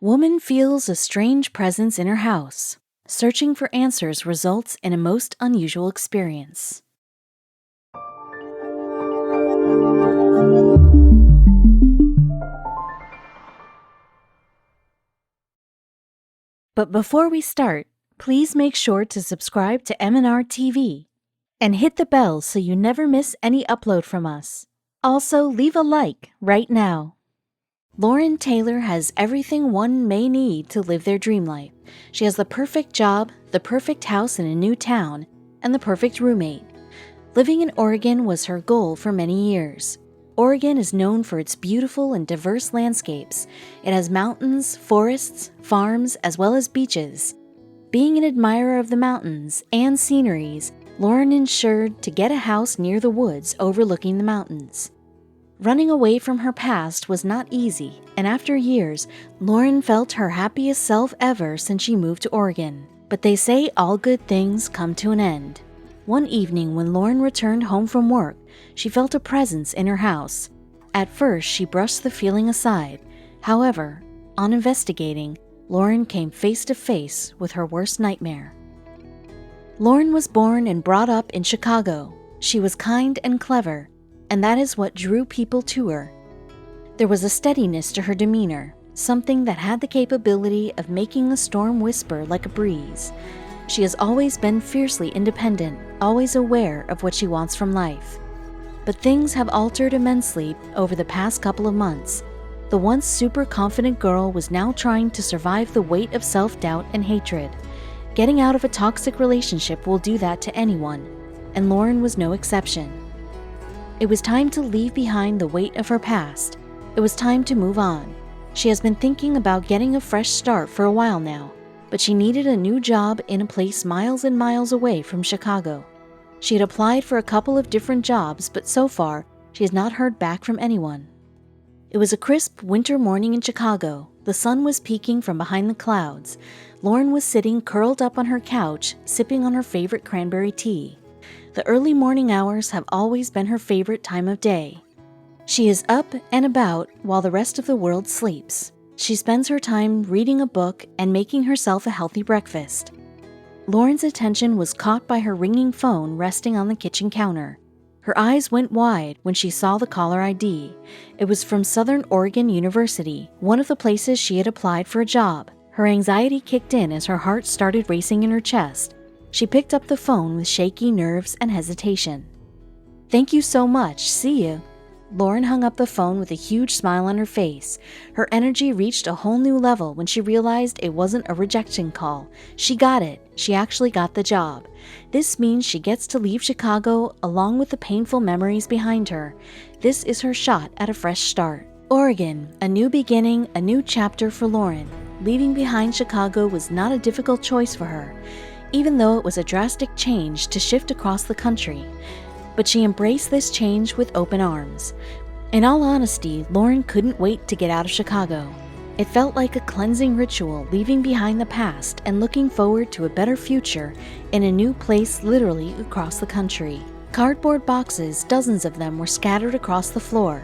Woman feels a strange presence in her house. Searching for answers results in a most unusual experience. But before we start, please make sure to subscribe to m&rtv and hit the bell so you never miss any upload from us. Also, leave a like right now. Lauren Taylor has everything one may need to live their dream life. She has the perfect job, the perfect house in a new town, and the perfect roommate. Living in Oregon was her goal for many years. Oregon is known for its beautiful and diverse landscapes. It has mountains, forests, farms, as well as beaches. Being an admirer of the mountains and sceneries, Lauren ensured to get a house near the woods overlooking the mountains. Running away from her past was not easy, and after years, Lauren felt her happiest self ever since she moved to Oregon. But they say all good things come to an end. One evening when Lauren returned home from work, she felt a presence in her house. At first, she brushed the feeling aside. However, on investigating, Lauren came face to face with her worst nightmare. Lauren was born and brought up in Chicago. She was kind and clever, and that is what drew people to her. There was a steadiness to her demeanor, something that had the capability of making a storm whisper like a breeze. She has always been fiercely independent, always aware of what she wants from life. But things have altered immensely over the past couple of months. The once super confident girl was now trying to survive the weight of self-doubt and hatred. Getting out of a toxic relationship will do that to anyone, and Lauren was no exception. It was time to leave behind the weight of her past. It was time to move on. She has been thinking about getting a fresh start for a while now, but she needed a new job in a place miles and miles away from Chicago. She had applied for a couple of different jobs, but so far, she has not heard back from anyone. It was a crisp winter morning in Chicago. The sun was peeking from behind the clouds. Lauren was sitting curled up on her couch, sipping on her favorite cranberry tea. The early morning hours have always been her favorite time of day. She is up and about while the rest of the world sleeps. She spends her time reading a book and making herself a healthy breakfast. Lauren's attention was caught by her ringing phone resting on the kitchen counter. Her eyes went wide when she saw the caller ID. It was from Southern Oregon University, one of the places she had applied for a job. Her anxiety kicked in as her heart started racing in her chest. She picked up the phone with shaky nerves and hesitation. "Thank you so much. See you." Lauren hung up the phone with a huge smile on her face. Her energy reached a whole new level when she realized it wasn't a rejection call. She got it. She actually got the job. This means she gets to leave Chicago along with the painful memories behind her. This is her shot at a fresh start. Oregon, a new beginning, a new chapter for Lauren. Leaving behind Chicago was not a difficult choice for her, even though it was a drastic change to shift across the country. But she embraced this change with open arms. In all honesty, Lauren couldn't wait to get out of Chicago. It felt like a cleansing ritual, leaving behind the past and looking forward to a better future in a new place literally across the country. Cardboard boxes, dozens of them, were scattered across the floor.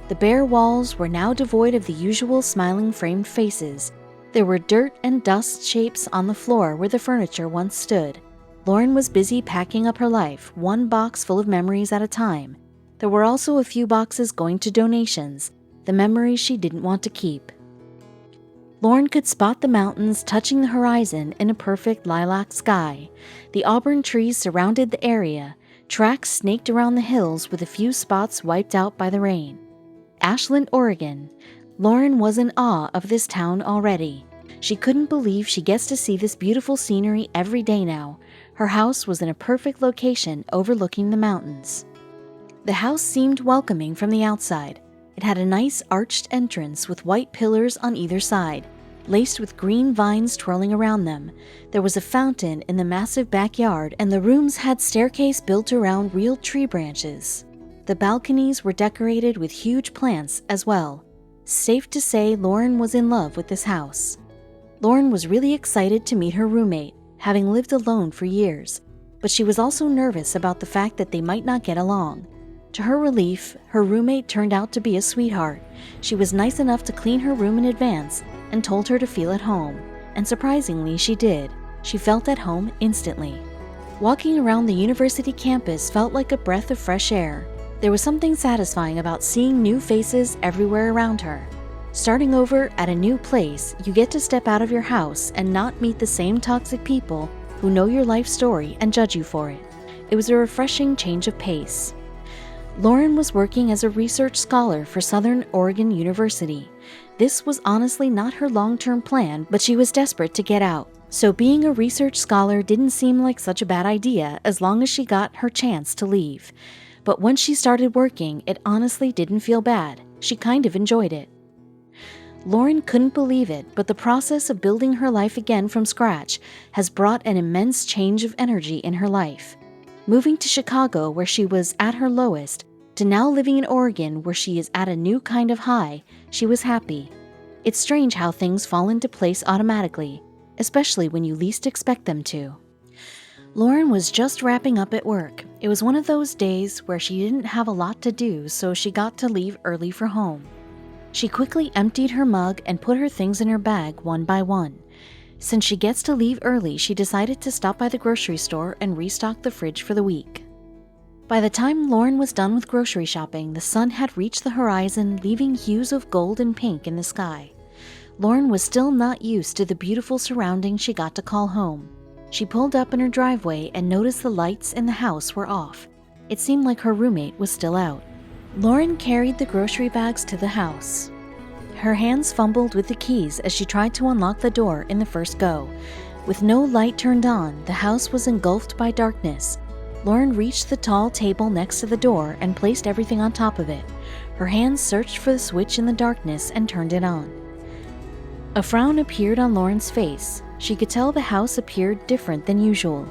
The bare walls were now devoid of the usual smiling framed faces. There were dirt and dust shapes on the floor where the furniture once stood. Lauren was busy packing up her life, one box full of memories at a time. There were also a few boxes going to donations, the memories she didn't want to keep. Lauren could spot the mountains touching the horizon in a perfect lilac sky. The auburn trees surrounded the area. Tracks snaked around the hills with a few spots wiped out by the rain. Ashland, Oregon. Lauren was in awe of this town already. She couldn't believe she gets to see this beautiful scenery every day now. Her house was in a perfect location overlooking the mountains. The house seemed welcoming from the outside. It had a nice arched entrance with white pillars on either side, laced with green vines twirling around them. There was a fountain in the massive backyard, and the rooms had staircase built around real tree branches. The balconies were decorated with huge plants as well. Safe to say, Lauren was in love with this house. Lauren was really excited to meet her roommate, having lived alone for years, but she was also nervous about the fact that they might not get along. To her relief, her roommate turned out to be a sweetheart. She was nice enough to clean her room in advance, and told her to feel at home, and surprisingly she did. She felt at home instantly. Walking around the university campus felt like a breath of fresh air. There was something satisfying about seeing new faces everywhere around her. Starting over at a new place, you get to step out of your house and not meet the same toxic people who know your life story and judge you for it. It was a refreshing change of pace. Lauren was working as a research scholar for Southern Oregon University. This was honestly not her long-term plan, but she was desperate to get out. So being a research scholar didn't seem like such a bad idea as long as she got her chance to leave. But once she started working, it honestly didn't feel bad. She kind of enjoyed it. Lauren couldn't believe it, but the process of building her life again from scratch has brought an immense change of energy in her life. Moving to Chicago, where she was at her lowest, to now living in Oregon, where she is at a new kind of high, she was happy. It's strange how things fall into place automatically, especially when you least expect them to. Lauren was just wrapping up at work. It was one of those days where she didn't have a lot to do, so she got to leave early for home. She quickly emptied her mug and put her things in her bag one by one. Since she gets to leave early, she decided to stop by the grocery store and restock the fridge for the week. By the time Lauren was done with grocery shopping, the sun had reached the horizon, leaving hues of gold and pink in the sky. Lauren was still not used to the beautiful surroundings she got to call home. She pulled up in her driveway and noticed the lights in the house were off. It seemed like her roommate was still out. Lauren carried the grocery bags to the house. Her hands fumbled with the keys as she tried to unlock the door in the first go. With no light turned on, the house was engulfed by darkness. Lauren reached the tall table next to the door and placed everything on top of it. Her hands searched for the switch in the darkness and turned it on. A frown appeared on Lauren's face. She could tell the house appeared different than usual,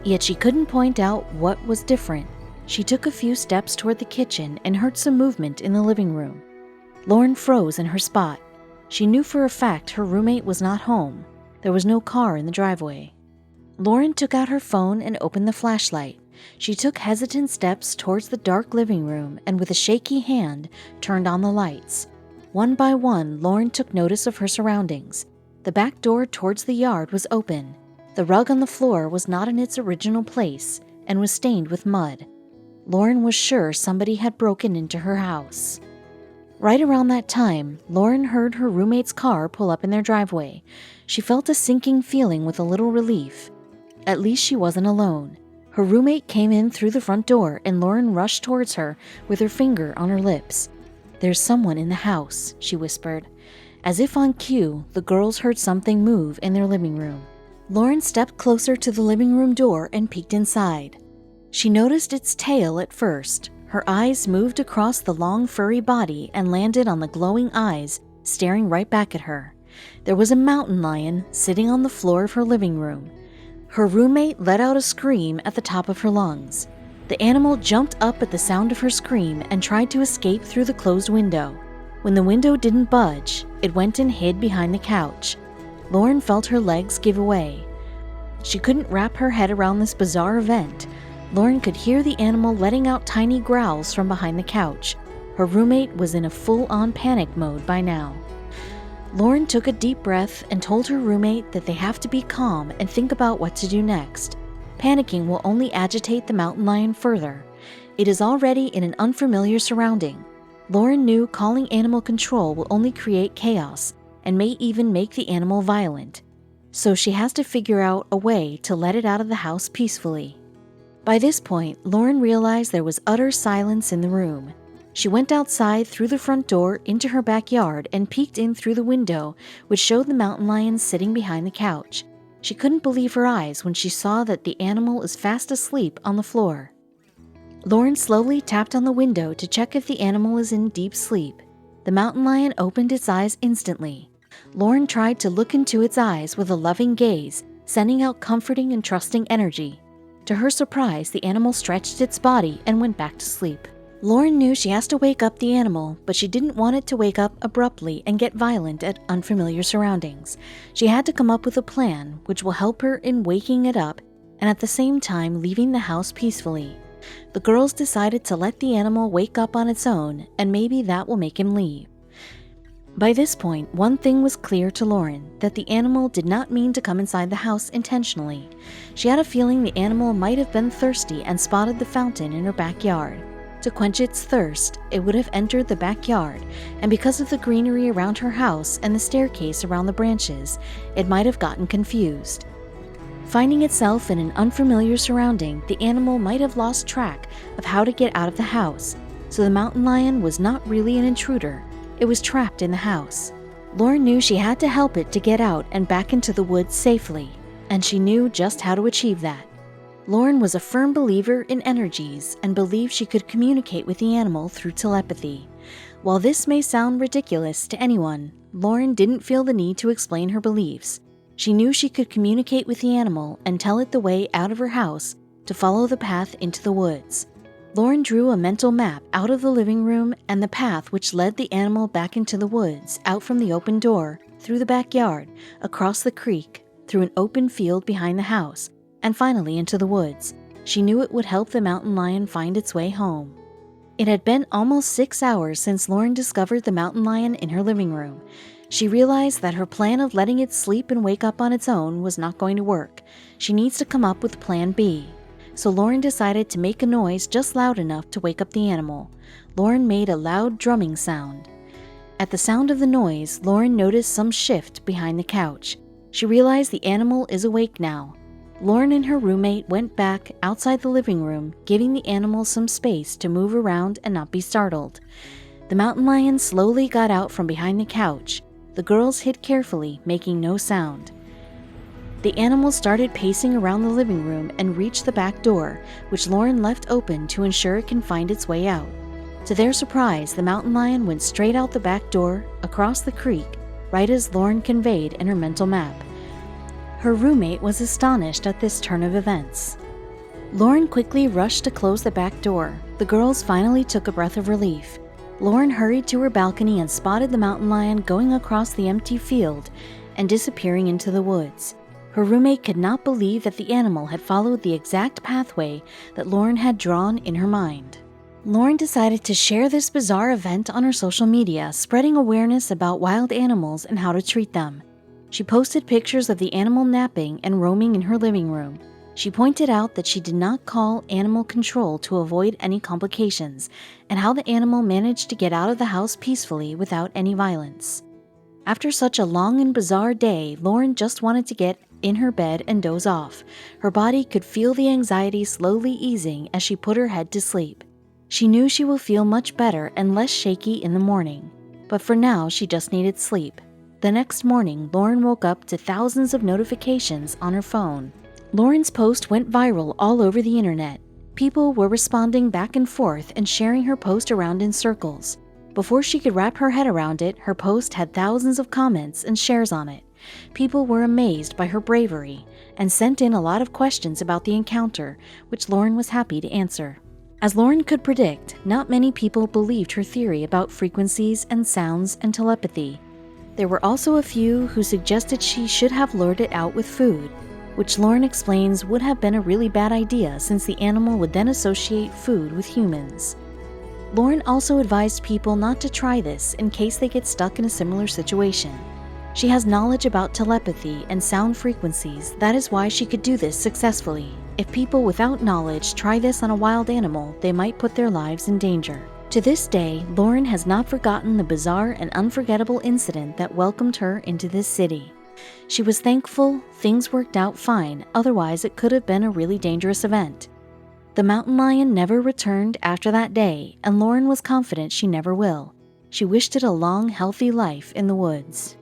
yet she couldn't point out what was different. She took a few steps toward the kitchen and heard some movement in the living room. Lauren froze in her spot. She knew for a fact her roommate was not home. There was no car in the driveway. Lauren took out her phone and opened the flashlight. She took hesitant steps towards the dark living room and with a shaky hand turned on the lights. One by one, Lauren took notice of her surroundings. The back door towards the yard was open. The rug on the floor was not in its original place and was stained with mud. Lauren was sure somebody had broken into her house. Right around that time, Lauren heard her roommate's car pull up in their driveway. She felt a sinking feeling with a little relief. At least she wasn't alone. Her roommate came in through the front door and Lauren rushed towards her with her finger on her lips. "There's someone in the house," she whispered. As if on cue, the girls heard something move in their living room. Lauren stepped closer to the living room door and peeked inside. She noticed its tail at first. Her eyes moved across the long furry body and landed on the glowing eyes staring right back at her. There was a mountain lion sitting on the floor of her living room. Her roommate let out a scream at the top of her lungs. The animal jumped up at the sound of her scream and tried to escape through the closed window. When the window didn't budge, it went and hid behind the couch. Lauren felt her legs give away. She couldn't wrap her head around this bizarre event. Lauren could hear the animal letting out tiny growls from behind the couch. Her roommate was in a full-on panic mode by now. Lauren took a deep breath and told her roommate that they have to be calm and think about what to do next. Panicking will only agitate the mountain lion further. It is already in an unfamiliar surrounding. Lauren knew calling animal control will only create chaos and may even make the animal violent. So she has to figure out a way to let it out of the house peacefully. By this point, Lauren realized there was utter silence in the room. She went outside through the front door into her backyard and peeked in through the window, which showed the mountain lion sitting behind the couch. She couldn't believe her eyes when she saw that the animal is fast asleep on the floor. Lauren slowly tapped on the window to check if the animal is in deep sleep. The mountain lion opened its eyes instantly. Lauren tried to look into its eyes with a loving gaze, sending out comforting and trusting energy. To her surprise, the animal stretched its body and went back to sleep. Lauren knew she has to wake up the animal, but she didn't want it to wake up abruptly and get violent at unfamiliar surroundings. She had to come up with a plan which will help her in waking it up and at the same time leaving the house peacefully. The girls decided to let the animal wake up on its own, and maybe that will make him leave. By this point, one thing was clear to Lauren, that the animal did not mean to come inside the house intentionally. She had a feeling the animal might have been thirsty and spotted the fountain in her backyard. To quench its thirst, it would have entered the backyard, and because of the greenery around her house and the staircase around the branches, it might have gotten confused. Finding itself in an unfamiliar surrounding, the animal might have lost track of how to get out of the house, so the mountain lion was not really an intruder. It was trapped in the house. Lauren knew she had to help it to get out and back into the woods safely, and she knew just how to achieve that. Lauren was a firm believer in energies and believed she could communicate with the animal through telepathy. While this may sound ridiculous to anyone, Lauren didn't feel the need to explain her beliefs. She knew she could communicate with the animal and tell it the way out of her house to follow the path into the woods. Lauren drew a mental map out of the living room and the path which led the animal back into the woods, out from the open door, through the backyard, across the creek, through an open field behind the house, and finally into the woods. She knew it would help the mountain lion find its way home. It had been almost 6 hours since Lauren discovered the mountain lion in her living room. She realized that her plan of letting it sleep and wake up on its own was not going to work. She needs to come up with plan B. So Lauren decided to make a noise just loud enough to wake up the animal. Lauren made a loud drumming sound. At the sound of the noise, Lauren noticed some shift behind the couch. She realized the animal is awake now. Lauren and her roommate went back outside the living room, giving the animal some space to move around and not be startled. The mountain lion slowly got out from behind the couch. The girls hid carefully, making no sound. The animal started pacing around the living room and reached the back door, which Lauren left open to ensure it can find its way out. To their surprise, the mountain lion went straight out the back door, across the creek, right as Lauren conveyed in her mental map. Her roommate was astonished at this turn of events. Lauren quickly rushed to close the back door. The girls finally took a breath of relief. Lauren hurried to her balcony and spotted the mountain lion going across the empty field and disappearing into the woods. Her roommate could not believe that the animal had followed the exact pathway that Lauren had drawn in her mind. Lauren decided to share this bizarre event on her social media, spreading awareness about wild animals and how to treat them. She posted pictures of the animal napping and roaming in her living room. She pointed out that she did not call animal control to avoid any complications, and how the animal managed to get out of the house peacefully without any violence. After such a long and bizarre day, Lauren just wanted to get in her bed and doze off. Her body could feel the anxiety slowly easing as she put her head to sleep. She knew she will feel much better and less shaky in the morning, but for now she just needed sleep. The next morning, Lauren woke up to thousands of notifications on her phone. Lauren's post went viral all over the internet. People were responding back and forth and sharing her post around in circles. Before she could wrap her head around it, her post had thousands of comments and shares on it. People were amazed by her bravery and sent in a lot of questions about the encounter, which Lauren was happy to answer. As Lauren could predict, not many people believed her theory about frequencies and sounds and telepathy. There were also a few who suggested she should have lured it out with food, which Lauren explains would have been a really bad idea since the animal would then associate food with humans. Lauren also advised people not to try this in case they get stuck in a similar situation. She has knowledge about telepathy and sound frequencies, that is why she could do this successfully. If people without knowledge try this on a wild animal, they might put their lives in danger. To this day, Lauren has not forgotten the bizarre and unforgettable incident that welcomed her into this city. She was thankful things worked out fine, otherwise it could have been a really dangerous event. The mountain lion never returned after that day, and Lauren was confident she never will. She wished it a long, healthy life in the woods.